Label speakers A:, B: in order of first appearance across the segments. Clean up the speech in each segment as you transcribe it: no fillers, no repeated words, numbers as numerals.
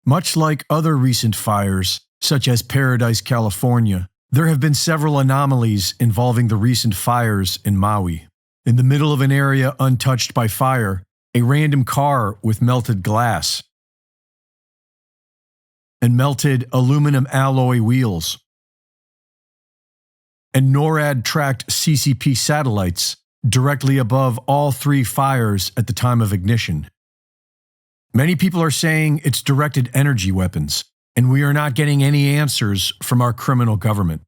A: Much like other recent fires, such as Paradise, California, there have been several anomalies involving the recent fires in Maui. In the middle of an area untouched by fire, a random car with melted glass and melted aluminum alloy wheels, and NORAD-tracked CCP satellites directly above all three fires at the time of ignition. Many people are saying it's directed energy weapons, and we are not getting any answers from our criminal government.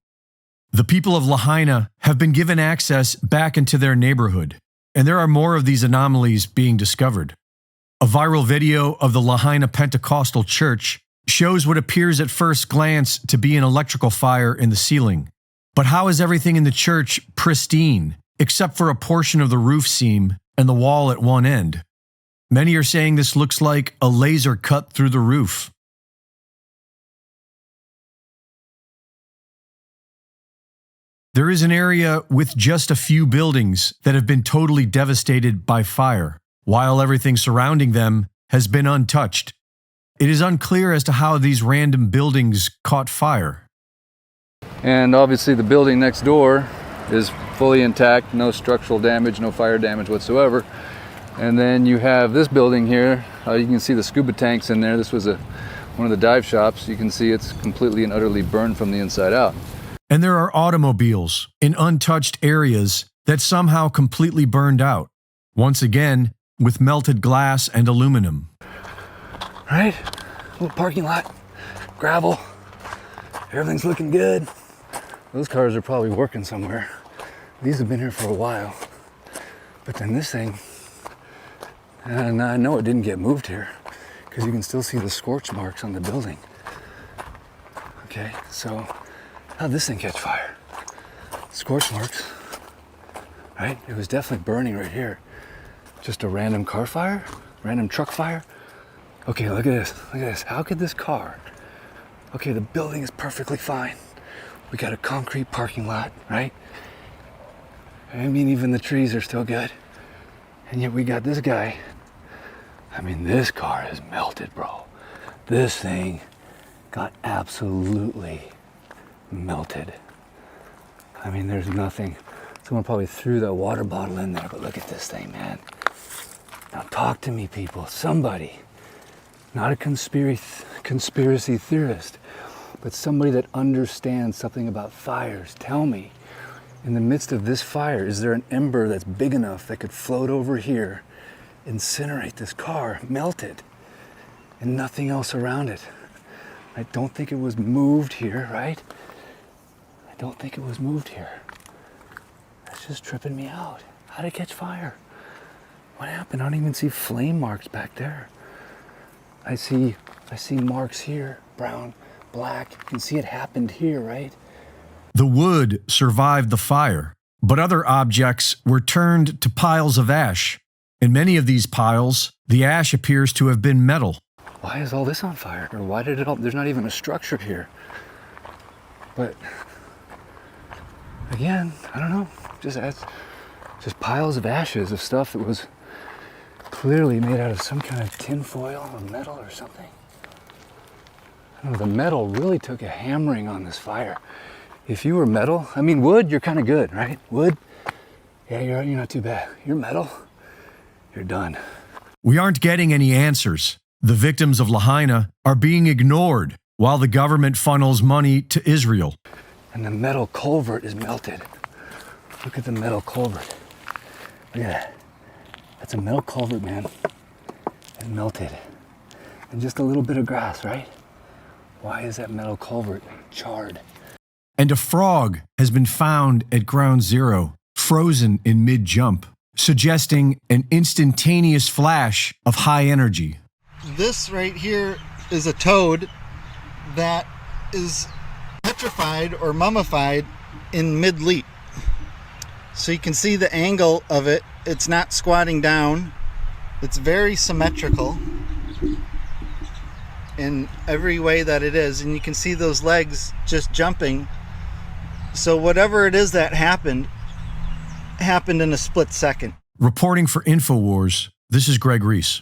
A: The people of Lahaina have been given access back into their neighborhood, and there are more of these anomalies being discovered. A viral video of the Lahaina Pentecostal Church shows what appears at first glance to be an electrical fire in the ceiling. But how is everything in the church pristine, except for a portion of the roof seam and the wall at one end? Many are saying this looks like a laser cut through the roof. There is an area with just a few buildings that have been totally devastated by fire, while everything surrounding them has been untouched. It is unclear as to how these random buildings caught fire.
B: And obviously the building next door is fully intact, no structural damage, no fire damage whatsoever. And then you have this building here. You can see the scuba tanks in there. This was one of the dive shops. You can see it's completely and utterly burned from the inside out.
A: And there are automobiles in untouched areas that somehow completely burned out, once again with melted glass and aluminum.
B: Right? Little parking lot, gravel, everything's looking good. Those cars are probably working somewhere. These have been here for a while. But then this thing, and I know it didn't get moved here because you can still see the scorch marks on the building. Okay, so how'd this thing catch fire? Scorch marks, right? It was definitely burning right here. Just a random car fire? Random truck fire? Okay, look at this, look at this. How could this car? Okay, the building is perfectly fine. We got a concrete parking lot, right? I mean, even the trees are still good. And yet we got this guy. I mean, this car is melted, bro. This thing got absolutely melted. I mean, there's nothing. Someone probably threw that water bottle in there, but look at this thing, man. Now talk to me, people. Somebody, not a conspiracy theorist, but somebody that understands something about fires. Tell me, in the midst of this fire, is there an ember that's big enough that could float over here, incinerate this car, melt it, and nothing else around it? I don't think it was moved here, right? I don't think it was moved here. That's just tripping me out. How did it catch fire? What happened? I don't even see flame marks back there. I see marks here, brown, black. You can see it happened here, right?
A: The wood survived the fire, but other objects were turned to piles of ash. In many of these piles, the ash appears to have been metal.
B: Why is all this on fire? Or why did it all, there's not even a structure here. But again, I don't know, just piles of ashes of stuff that was clearly made out of some kind of tin foil or metal or something. I don't know, the metal really took a hammering on this fire. If you were metal, I mean, wood, you're kind of good, right? Wood, yeah, you're not too bad. You're metal, you're done.
A: We aren't getting any answers. The victims of Lahaina are being ignored while the government funnels money to Israel.
B: And the metal culvert is melted. Look at the metal culvert. Look at that. That's a metal culvert, man. It melted. And just a little bit of grass, right? Why is that metal culvert charred?
A: And a frog has been found at ground zero, frozen in mid-jump, suggesting an instantaneous flash of high energy.
C: This right here is a toad that is petrified or mummified in mid-leap. So you can see the angle of it. It's not squatting down. It's very symmetrical in every way that it is. And you can see those legs just jumping. So whatever it is that happened in a split second.
A: Reporting for InfoWars, this is Greg Reese.